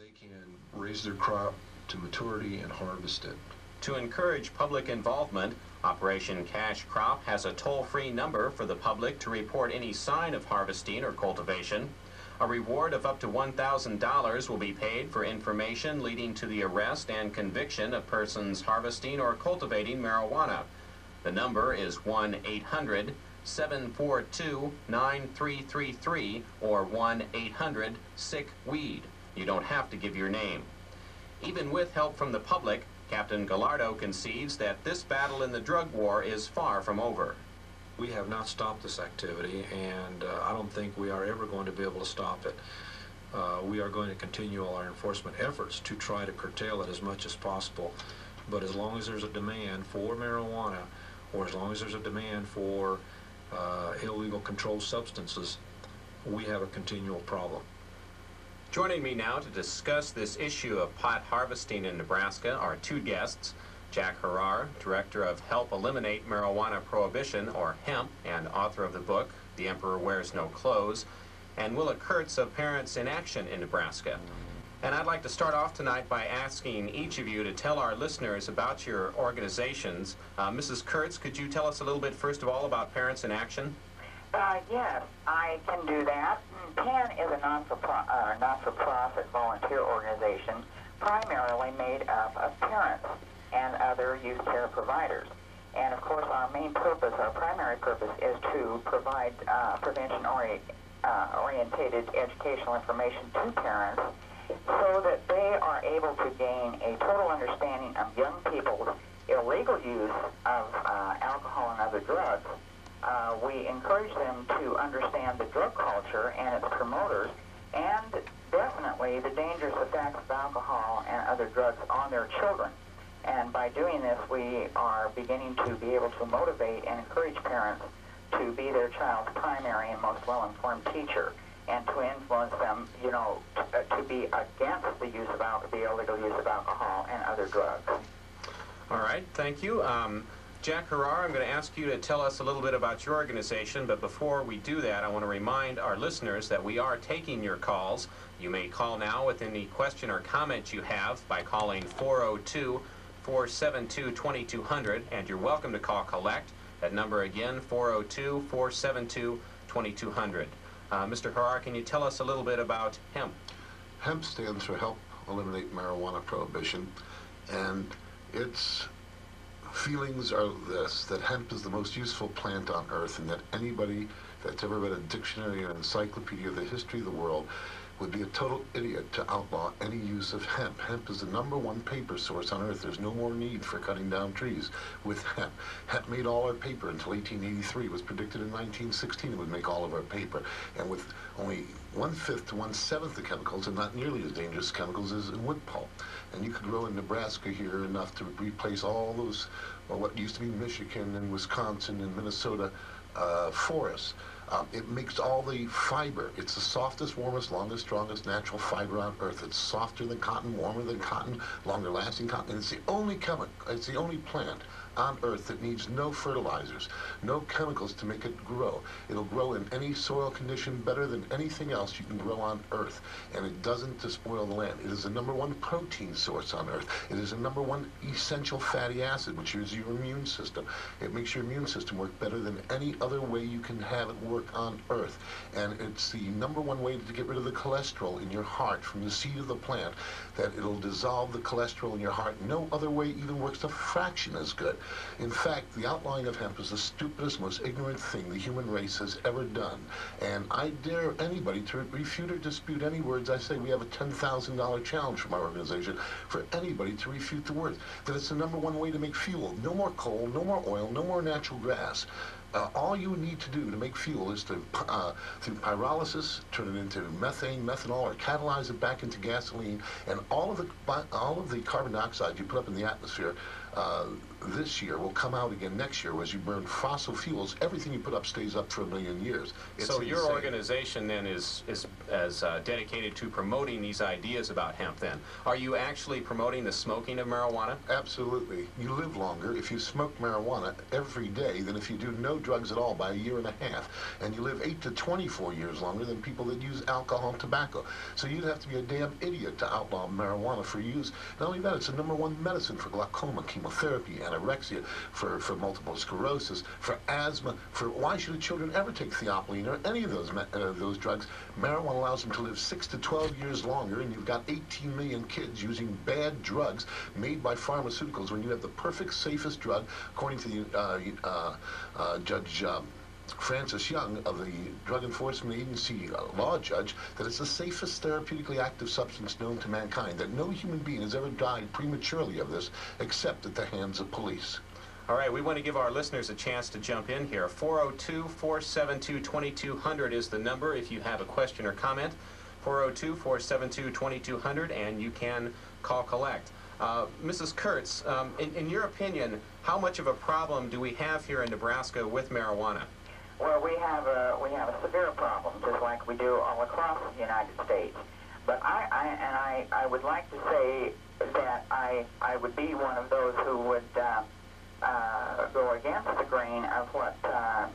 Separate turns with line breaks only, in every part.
they can raise their crop to maturity and harvest it.
To encourage public involvement, Operation Cash Crop has a toll-free number for the public to report any sign of harvesting or cultivation. A reward of up to $1,000 will be paid for information leading to the arrest and conviction of persons harvesting or cultivating marijuana. The number is 1-800-742-9333 or 1-800-SICK-WEED. You don't have to give your name. Even with help from the public, Captain Gallardo concedes that this battle in the drug war is far from over.
We have not stopped this activity, and I don't think we are ever going to be able to stop it. We are going to continue all our enforcement efforts to try to curtail it as much as possible. But as long as there's a demand for marijuana, or as long as there's a demand for illegal controlled substances, we have a continual problem.
Joining me now to discuss this issue of pot harvesting in Nebraska are two guests. Jack Harrar, director of Help Eliminate Marijuana Prohibition, or Hemp, and author of the book, The Emperor Wears No Clothes, and Willa Kurtz of Parents in Action in Nebraska. And I'd like to start off tonight by asking each of you to tell our listeners about your organizations. Mrs. Kurtz, could you tell us a little bit, first of all, about Parents in Action?
Yes, I can do that. PAN is a not-for-profit volunteer organization primarily made up of parents and other youth care providers. And of course, our main purpose, our primary purpose, is to provide prevention-orientated educational information to parents so that they are able to gain a total understanding of young people's illegal use of alcohol and other drugs. We encourage them to understand the drug culture and its promoters, and definitely the dangerous effects of alcohol and other drugs on their children. And by doing this, we are beginning to be able to motivate and encourage parents to be their child's primary and most well-informed teacher, and to influence them, to be against the use of the illegal use of alcohol and other drugs.
All right, thank you. Jack Harrar, I'm going to ask you to tell us a little bit about your organization, but before we do that, I want to remind our listeners that we are taking your calls. You may call now with any question or comment you have by calling 402-472-2200, and you're welcome to call collect. That number again, 402-472-2200. Mr. Harrar, can you tell us a little bit about Hemp?
Hemp stands for Help Eliminate Marijuana Prohibition, and its feelings are this, that hemp is the most useful plant on earth, and that anybody that's ever read a dictionary or an encyclopedia of the history of the world would be a total idiot to outlaw any use of hemp. Hemp is the #1 paper source on earth. There's no more need for cutting down trees with hemp. Hemp made all our paper until 1883. It was predicted in 1916 it would make all of our paper. And with only 1/5 to 1/7 the chemicals, and not nearly as dangerous chemicals as in wood pulp. And you could grow in Nebraska here enough to replace all those, well, what used to be Michigan and Wisconsin and Minnesota forests. It makes all the fiber. It's the softest, warmest, longest, strongest natural fiber on earth. It's softer than cotton, warmer than cotton, longer lasting cotton. And it's the only it's the only plant on earth that needs no fertilizers, no chemicals to make it grow. It'll grow in any soil condition better than anything else you can grow on earth, and it doesn't despoil the land. It is the #1 protein source on earth. It is the #1 essential fatty acid, which is your immune system. It makes your immune system work better than any other way you can have it work on earth. And it's the #1 way to get rid of the cholesterol in your heart from the seed of the plant, that it'll dissolve the cholesterol in your heart. No other way even works a fraction as good. In fact, the outlawing of hemp is the stupidest, most ignorant thing the human race has ever done. And I dare anybody to refute or dispute any words I say. We have a $10,000 challenge from our organization for anybody to refute the words. That it's the #1 way to make fuel. No more coal, no more oil, no more natural gas. All you need to do to make fuel is to, through pyrolysis, turn it into methane, methanol, or catalyze it back into gasoline, and all of the carbon dioxide you put up in the atmosphere, this year will come out again next year. As you burn fossil fuels, everything you put up stays up for a million years. It's
so your
insane.
organization then is as dedicated to promoting these ideas about hemp then. Are you actually promoting the smoking of marijuana?
Absolutely. You live longer if you smoke marijuana every day than if you do no drugs at all by a year and a half. And you live 8 to 24 years longer than people that use alcohol and tobacco. So you'd have to be a damn idiot to outlaw marijuana for use. Not only that, it's the #1 medicine for glaucoma, chemotherapy, anorexia, for multiple sclerosis, for asthma, for why should children ever take theophylline or any of those drugs? Marijuana allows them to live 6 to 12 years longer, and you've got 18 million kids using bad drugs made by pharmaceuticals when you have the perfect, safest drug, according to the Judge Francis Young of the Drug Enforcement Agency law judge, that it's the safest therapeutically active substance known to mankind, that no human being has ever died prematurely of this except at the hands of police.
All right, we want to give our listeners a chance to jump in here. 402-472-2200 is the number if you have a question or comment. 402-472-2200, and you can call collect. Mrs. Kurtz, in your opinion, how much of a problem do we have here in Nebraska with marijuana?
Well, we have a severe problem, just like we do all across the United States. But I would like to say that I would be one of those who would go against the grain of what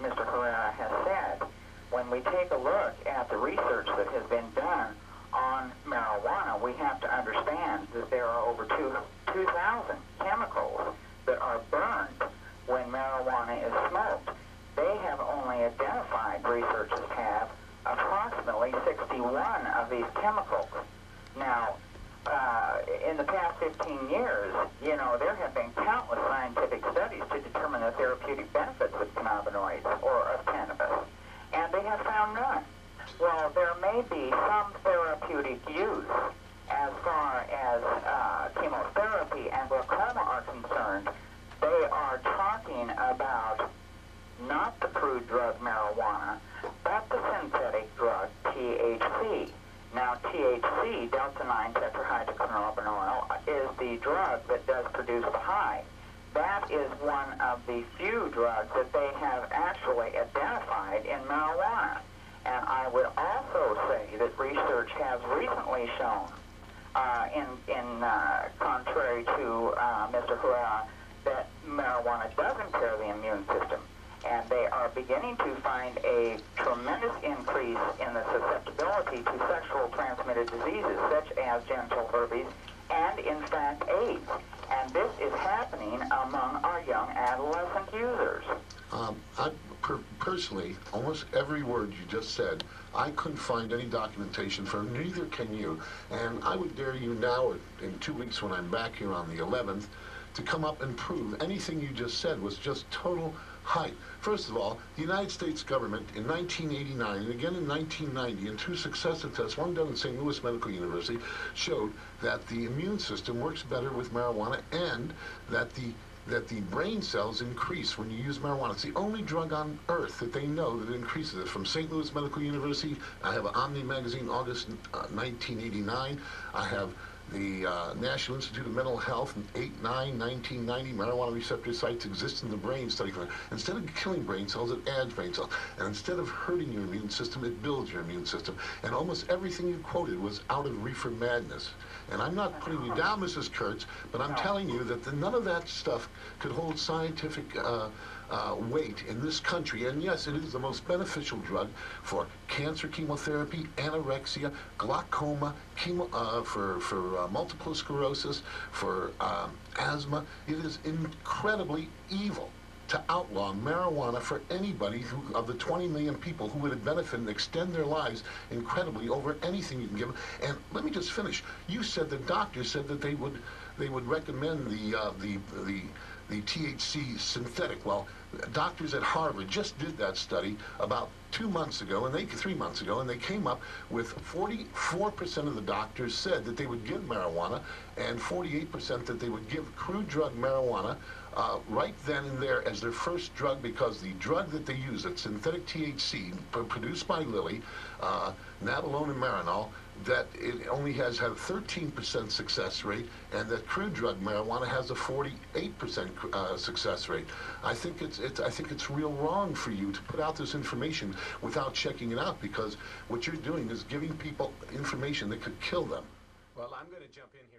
Mr. Herrera has said. When we take a look at the research that has been done on marijuana, we have to understand that there are over 2,000 chemicals that are burned when marijuana is smoked. They have only identified, researchers have, approximately 61 of these chemicals. Now, in the past 15 years, there have been countless scientific studies to determine the therapeutic benefits of cannabinoids or of cannabis, and they have found none. Well, there may be some therapeutic use as far as chemotherapy and glaucoma are concerned. They are talking about not the crude drug marijuana, but the synthetic drug THC. Now, THC, delta-9 tetrahydrocannabinol, is the drug that does produce the high. That is one of the few drugs that they have actually identified in marijuana. And I would also say that research has recently shown, contrary to Mr. Herrera, that marijuana does impair the immune system. And they are beginning to find a tremendous increase in the susceptibility to sexual transmitted diseases such as genital herpes and, in fact, AIDS. And this is happening among our young adolescent users.
Personally, almost every word you just said, I couldn't find any documentation for, neither can you. And I would dare you now, or in 2 weeks when I'm back here on the 11th, to come up and prove anything you just said was just total hype. First of all, the United States government in 1989 and again in 1990 in 2 successive tests, one done at St. Louis Medical University, showed that the immune system works better with marijuana and that the brain cells increase when you use marijuana. It's the only drug on earth that they know that increases it. From St. Louis Medical University, I have an Omni magazine, August 1989. I have the National Institute of Mental Health in 1990, marijuana receptor sites exist in the brain study. Instead of killing brain cells, it adds brain cells. And instead of hurting your immune system, it builds your immune system. And almost everything you quoted was out of reefer madness. And I'm not putting you down, Mrs. Kurtz, but I'm telling you that none of that stuff could hold scientific weight in this country. And yes, it is the most beneficial drug for cancer chemotherapy, anorexia, glaucoma, for multiple sclerosis, for asthma. It is incredibly evil to outlaw marijuana for anybody of the 20 million people who would benefit and extend their lives incredibly over anything you can give them. And let me just finish. You said the doctors said that they would recommend the THC synthetic. Well, doctors at Harvard just did that study about 3 months ago, and they came up with 44% of the doctors said that they would give marijuana, and 48% that they would give crude drug marijuana right then and there as their first drug, because the drug that they use, that synthetic THC produced by Lilly, nabilone and marinol, that it only has had a 13% success rate, and that crude drug marijuana has a 48% success rate. I think it's real wrong for you to put out this information without checking it out, because what you're doing is giving people information that could kill them.
Well, I'm going to jump in here.